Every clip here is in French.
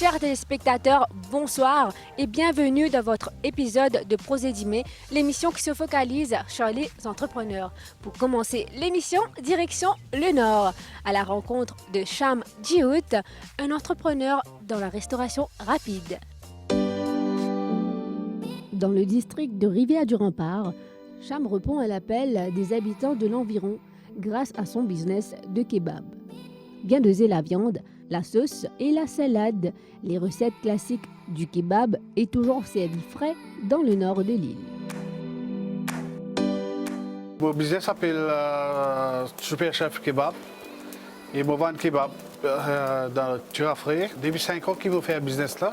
Chers téléspectateurs, bonsoir et bienvenue dans votre épisode de Prosédimé, l'émission qui se focalise sur les entrepreneurs. Pour commencer l'émission, direction le Nord, à la rencontre de Cham Djiout, un entrepreneur dans la restauration rapide. Dans le district de Rivière-du-Rempart, Cham répond à l'appel des habitants de l'environ grâce à son business de kebab. Bien doser la viande, la sauce et la salade, les recettes classiques du kebab est toujours servi frais dans le nord de l'île. Mon business s'appelle Super Chef Kebab et je vends kebab dans Turafré. Depuis 5 ans que je fais ce business là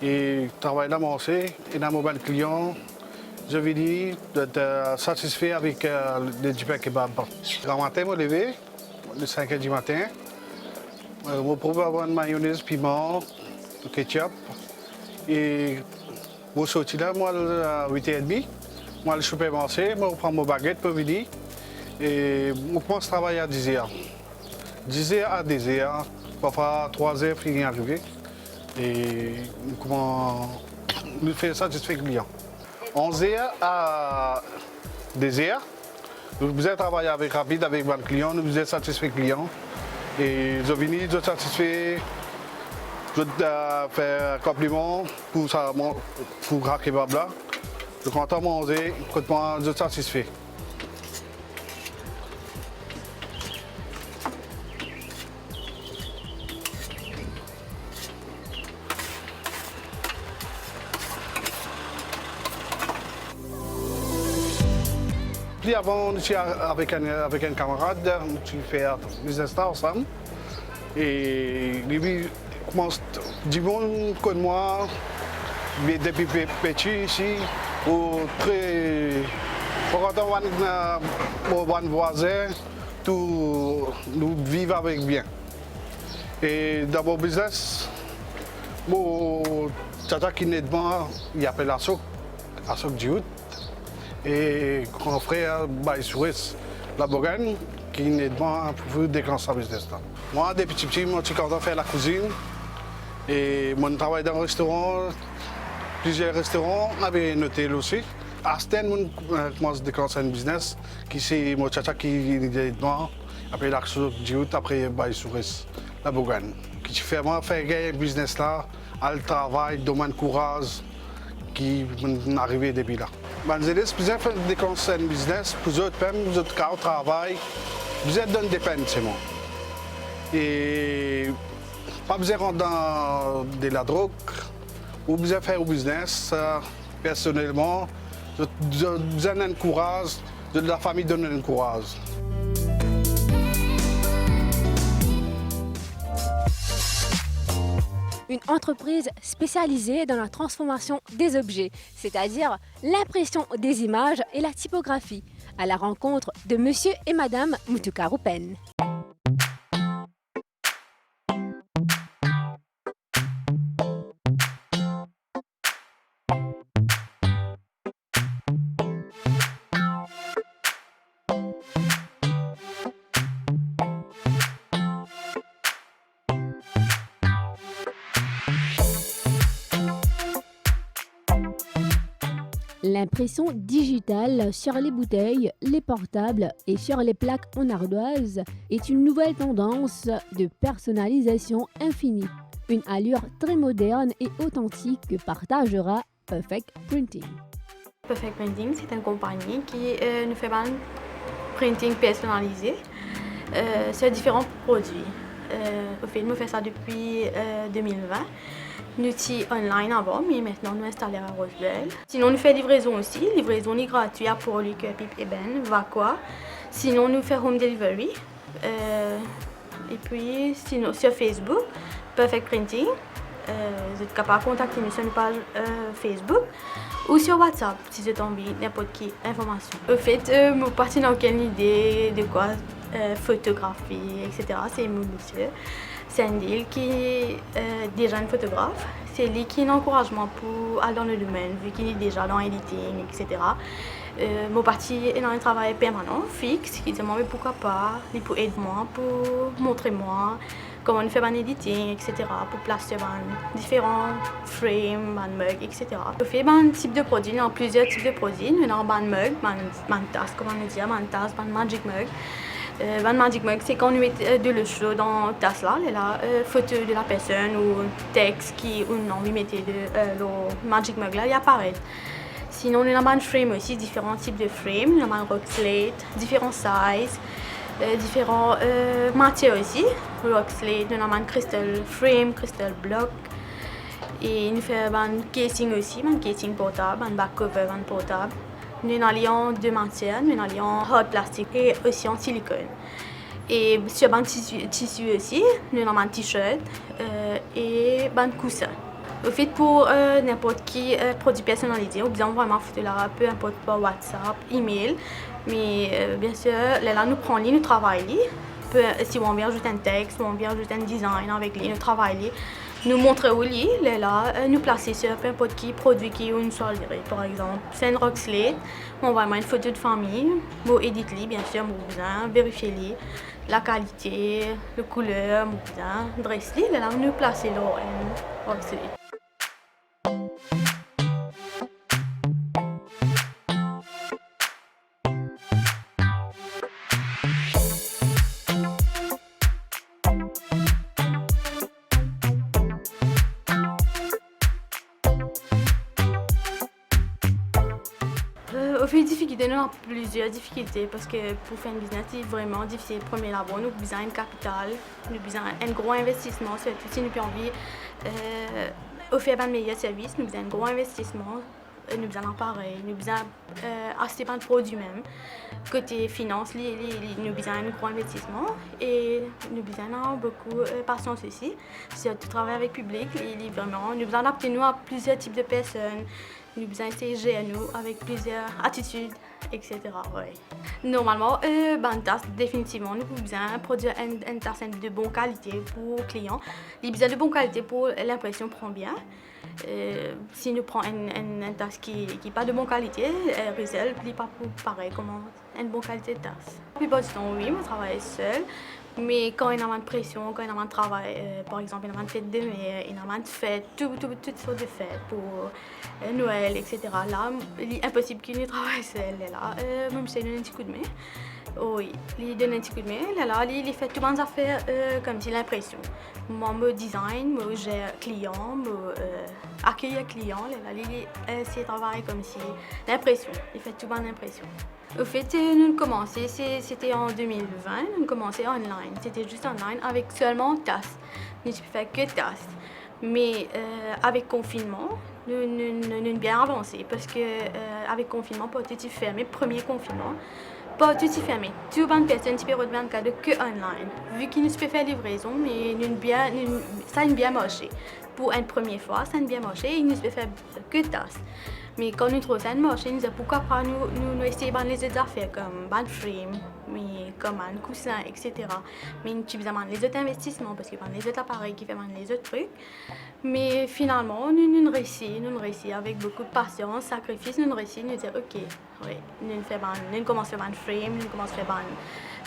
et je travaille dans mon marché et dans mon client. Je vais dire d'être satisfait avec le super kebab. Le matin, je me lève, le 5 h du matin. Je prends avoir une mayonnaise, piment, ketchup. Et je sortis là, moi, à 8h30. Moi, je suis supermarché, je prends mon baguette pour venir. Et je commence à travailler à 10h. 10h à 10h, parfois 3h, je finis arrivé. Et je fais satisfaire le client. 11h à 2h, nous devons travailler avec rapide avec le client, nous devons satisfaire le client. Et je viens de satisfaire, je faire un compliment pour le kebab là. Je suis content de manger, je suis satisfait. Puis avant, je suis avec un camarade, je fais un business là ensemble. Et lui commence du bon comme moi, depuis petit ici, très content de mon voisin, tout nous vivons avec bien. Et dans mon business, mon tata qui est devant, il appelle Asok Djiout. Et mon frère Baïsouris, la Bourgogne, qui est devant pour déclencher sa business. Moi, depuis petit, je suis content de faire la cuisine. Et mon travail dans un restaurant, plusieurs restaurants, avec un hôtel aussi. À Sten, je commence à déclencher un business, qui c'est mon tata qui est devant, après Asok Djiout, après Baïsouris, la Bourgogne. Qui fait moi faire un business là, à le travail, domaine courage, qui est arrivé depuis là. J'ai besoin de déclencher un business, pour eux, pour eux, au travail, besoin de dépendre. Et pas besoin de rentrer dans de la drogue, ou besoin de faire un business personnellement, j'ai besoin d'un courage, de la famille donne un courage. Une entreprise spécialisée dans la transformation des objets, c'est-à-dire l'impression des images et la typographie, à la rencontre de Monsieur et Madame Moutouka Roupen. L'impression digitale sur les bouteilles, les portables et sur les plaques en ardoise est une nouvelle tendance de personnalisation infinie. Une allure très moderne et authentique que partagera Perfect Printing. Perfect Printing, c'est une compagnie qui nous fait un printing personnalisé sur différents produits. Au fait, nous faisons ça depuis 2020. Nous sommes online avant, mais maintenant nous installons à Roswell. Sinon, nous faisons livraison aussi. Livraison est gratuite pour les Pip et Ben, va quoi. Sinon, nous faisons home delivery. Et puis, sinon, sur Facebook, Perfect Printing. Vous êtes capable de contacter nous sur une page Facebook ou sur WhatsApp si vous avez envie n'importe quelle information. Au fait, je n'ai pas aucune idée de quoi photographie, etc. C'est mon monsieur. C'est un deal qui est déjà un photographe. C'est lui qui a un encouragement pour aller dans le domaine, vu qu'il est déjà dans l'editing, etc. Mon parti est dans un travail permanent, fixe, qui dit mais pourquoi pas, il peut aider moi, pour montrer moi, comment nous faire un editing, etc. pour placer différents frames, mugs, etc. On fait un type de produit, on a plusieurs types de produits. Nous avons un mug, une tasse, comment on dit, une tasse, un magic mug. Un magic mug, c'est quand on met de l'eau chaude dans la tasse là, photo de la personne ou texte ou non, on mettait le magic mug là, il apparaît. Sinon, nous avons un frame aussi, différents types de frames. Nous avons un rock slate, différents sizes, différentes matières aussi. Rock slate, nous avons un crystal frame, crystal block. Et nous faisons un casing aussi, un casing portable, un back cover portable. Nous avons deux matières, nous avons hard plastique et aussi en silicone. Et sur un tissu aussi, nous avons un t-shirt et un coussin. Au fait, pour n'importe qui produit personnalisé, ou bien vraiment peu importe par WhatsApp, email. Mais bien sûr, là, nous prenons nous travaillons. Si on vient ajouter un texte, ou on vient ajouter un design avec lui, nous travaillons. Nous montrons au lit, là, nous placer sur peu importe qui produit qui ou une soirée, par exemple. C'est une rock slate, on va mettre une photo de famille, on édite li, bien sûr, on bien vérifier li, la qualité, la couleur, on bien dresse li, là, nous placer là, une rock slate. Au fait, difficulté, nous avons plusieurs difficultés parce que pour faire un business, c'est vraiment difficile. Premier d'abord, nous avons besoin d'un capital, nous avons besoin d'un gros investissement, surtout si nous avons envie d'offrir un meilleur service, nous avons besoin d'un gros investissement, nous avons besoin d'appareils, nous avons besoin d'acheter un produit même. Côté finance, nous avons besoin d'un gros investissement et nous avons besoin de beaucoup de patience aussi. Surtout travailler avec le public, vraiment, nous avons besoin d'adapter nous à plusieurs types de personnes. Nous avons besoin d'essayer à nous avec plusieurs attitudes, etc. Ouais. Normalement, définitivement, nous avons besoin de produire une tasse de bonne qualité pour le client. Nous avons besoin de bonne qualité pour l'impression prend bien. Si nous prenons une tasse qui n'est pas de bonne qualité, elle n'est pas pareil comme une bonne qualité de tasse. La plupart du temps, oui, je travaille seule. Mais quand il y a de pression, quand il y a de travail, par exemple, il y a de fêtes de mai, il y a de fêtes, toutes sortes de fêtes pour Noël, etc. Là, il est impossible qu'il travaille seul. Là, même si il donne un petit coup de main. Oui, il donne un petit coup de main. Là, il fait toutes les affaires comme si l'impression. Moi, je design, je gère client, je accueille client. Là, il travaille comme si l'impression. Il fait tout dans l'impression. Au fait, nous avons commencé, c'était en 2020, nous avons commencé online. C'était juste online avec seulement tasse. Nous ne faisions que tasse. Mais avec confinement, nous avons bien avancé parce que avec confinement, pas tout est fermé, premier confinement, pas tout est fermé. Tout le monde personne qui peut redevenir que online. Vu qu'il nous peut faire livraison, mais ça a bien marché. Pour une première fois, ça a bien marché, il nous peut faire que tasse. Mais quand nous trouvons ça marché, nous disons pourquoi pas nous essayer les autres affaires comme un frame, mais comme un coussin, etc. Mais nous avons les autres investissements parce que les autres appareils qui font les autres trucs. Mais finalement, nous réussissons avec beaucoup de patience, sacrifice, nous réussissons, nous disons ok, oui, nous commençons à faire un frame, nous commençons à faire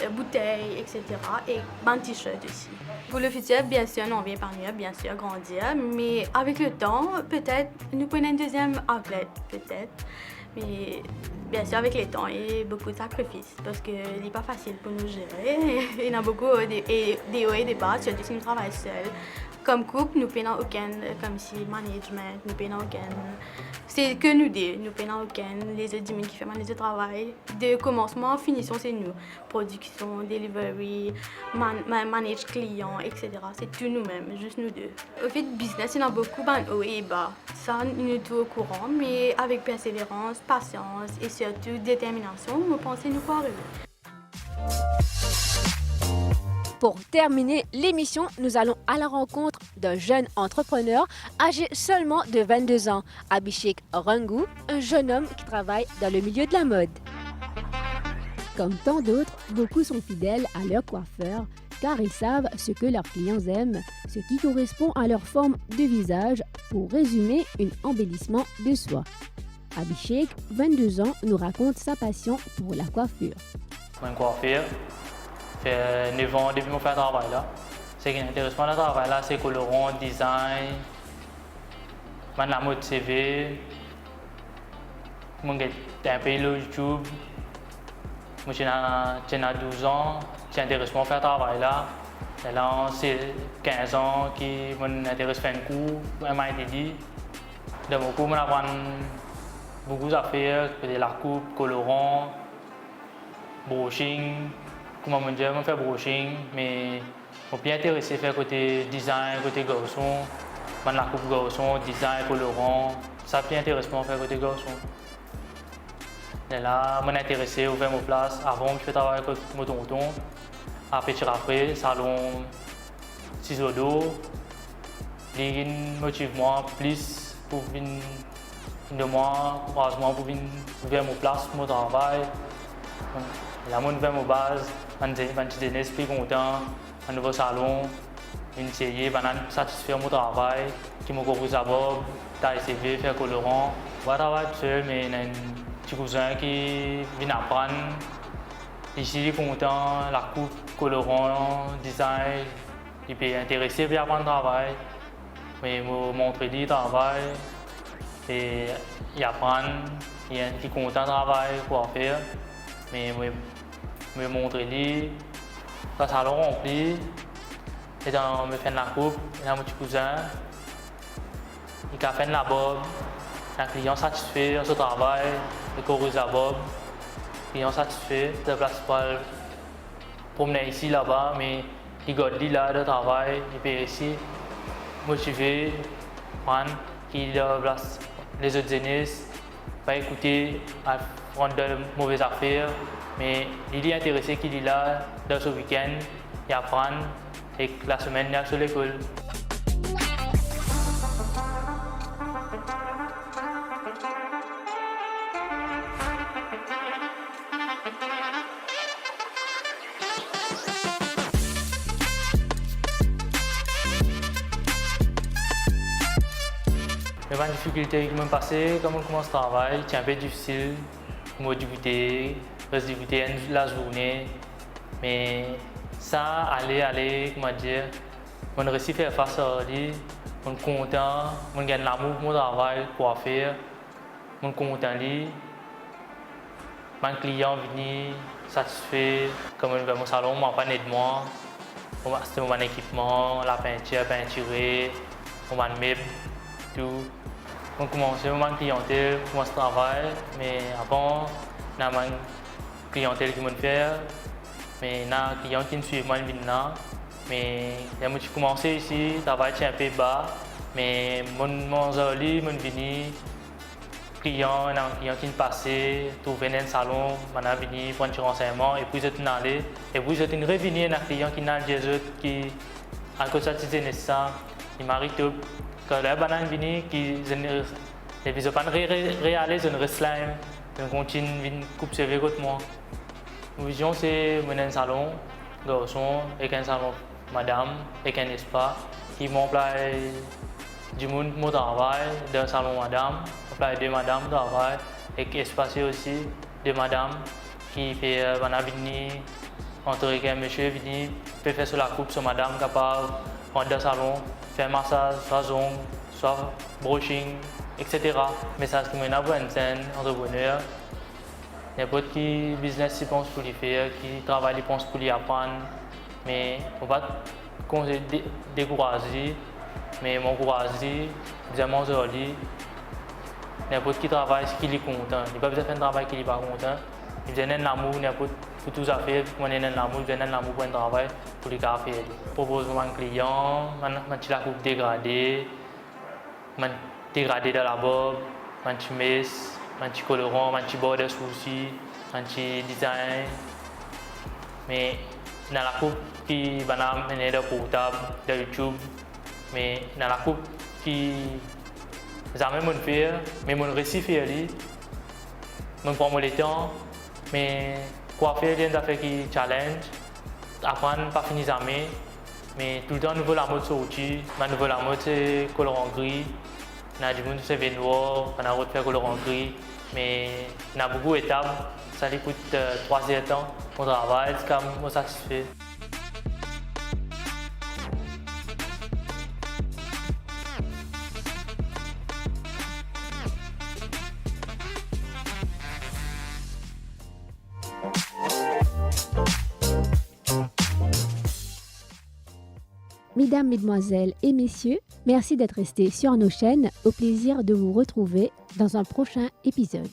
une bouteille, etc. Et un t-shirt aussi. Pour le futur, bien sûr, on vient épargner, bien sûr, grandir, mais avec le temps, peut-être, nous prenons une deuxième outlet, peut-être. Mais bien sûr, avec le temps, il y a beaucoup de sacrifices parce qu'il n'est pas facile pour nous gérer. Il y a beaucoup des hauts et des bas, surtout si nous travaillons seuls. Comme couple, nous ne payons aucun, comme si management, nous ne payons aucun. C'est que nous deux, nous ne payons aucun. Les autres admins qui font les travail. De commencement, finition, c'est nous. Production, delivery, manage client, etc. C'est tout nous-mêmes, juste nous deux. Au fait, business, il y en a beaucoup haut et bas. Ça, nous sommes tout au courant, mais avec persévérance, patience et surtout détermination, nous pensons nous pouvoir arriver. Pour terminer l'émission, nous allons à la rencontre d'un jeune entrepreneur âgé seulement de 22 ans, Abhishek Rangu, un jeune homme qui travaille dans le milieu de la mode. Comme tant d'autres, beaucoup sont fidèles à leur coiffeur car ils savent ce que leurs clients aiment, ce qui correspond à leur forme de visage pour résumer un embellissement de soi. Abhishek, 22 ans, nous raconte sa passion pour la coiffure. Une coiffure. Fait 9 ans depuis mon faire travail là. Ce qui est intéressant dans le travail là, c'est colorant, design, la mode CV, j'ai un peu YouTube. Moi, j'ai 12 ans, j'ai intéressé à faire le travail là. Et là, c'est 15 ans qui m'intéresse à faire un cours, MITD. Dans mon cours, j'apprends beaucoup d'affaires, la coupe, colorant, brushing. Comment je dis, je fais brushing, mais je suis bien intéressé à faire côté design, côté garçon. La coupe garçon, design, colorant. Ça bien intéressant à faire côté garçon. Et là, je suis intéressé à ouvrir ma place. Avant, je fais travailler avec mon tonton. Après, salon ciseaux d'eau. Il motive moi plus pour venir de moi, courageusement pour venir ouvrir ma place, mon travail. Là, je vais à ma base, je suis un esprit content, un nouveau salon, une série, je satisfait mon travail, qui m'a corrigé d'abord, taille CV, faire colorant. Je travaille tout seul, mais il y a un petit cousin qui vient apprendre. Ici, il est content, la coupe, colorant, design, il est intéressé à apprendre le travail. Mais je montre lui le travail et il apprend, il est content de travail pour faire. Mais je montre lui, le salon rempli, et dans je fais la coupe, il y a mon petit cousin, il a fait la bob, le client satisfait de ce travail, il corrige la bob. Client satisfait, de place pour promener ici, là-bas, mais il garde là de travail, il peut ici, motivé, qu'il place les autres jeunes, pas écouter, à prendre de mauvaises affaires, mais il est intéressé qu'il est là dans ce week-end, il apprend et la semaine il est sur l'école. Les difficultés qui m'ont passé, quand on commence le travail, c'est un peu difficile. Moi, débuter, reste débuter la journée. Mais ça, comment dire, on réussit à faire face à lui, on est content, on gagne l'amour pour mon travail, pour faire, on est content lui. Mon client vient satisfait, comme on va au salon, on va de moi, c'est mon équipement, la peinturée, on va meuble, tout. On commence à clientèle, on commence à travailler, mais avant, on a une clientèle qui me fait, mais on a un client qui me suit moi maintenant. Mais j'ai commencé ici, le travail est un peu bas, mais mon joli, mon venu, client, un client qui me passait, trouvé dans le salon, on a venu prendre des renseignements, et puis je suis allé, et puis je suis revenu à un client qui n'a pas qui à cause de ça, il m'a arrêté. Quand la banane vient, je ne pas réaliser, je ne slime, je continue à couper ses contre moi. Ma vision, c'est mener un salon, garçon, avec un salon madame, avec un espace qui m'emploie du monde mon travail, d'un salon madame, emploie deux madames travail, et espace aussi de madame qui fait venir entre un monsieur venu, peut faire sur la coupe sur madame capable prendre le salon. Faire massage, soit zone, soit brushing, etc. Message qui m'a envoyé un entrepreneur. N'importe qui business qui pense pour lui faire, qui travaille pense pour lui apprendre. Mais on va décourager, mais m'encourager, vraiment aujourd'hui. N'importe qui travaille, ce qu'il est content. Il n'a pas besoin de faire un travail qu'il n'est pas content. Il a besoin d'amour, n'importe pour tout ça faire, on a l'amour, il a l'amour pour un travail, pour les faire. Je propose à un client, je la coupe dégradée, je dégradé dans la bob, je mets, je colorant, je border souci, je design. Mais dans la coupe qui va amener de portable, de YouTube, mais dans la coupe qui jamais mon faire, mais mon récit faire, je prends le temps, mais quoi faire des affaires qui challenge, apprendre pas finir jamais, mais tout le temps nouveau la mode sortie, ma nouvelle la mode c'est colorant gris, on a du monde c'est vin noir, on a refait colorant gris, mais on a beaucoup d'étapes, ça lui coûte 3 ans, on travaille, c'est quand même satisfait. Mesdames, Mesdemoiselles et Messieurs, merci d'être restés sur nos chaînes. Au plaisir de vous retrouver dans un prochain épisode.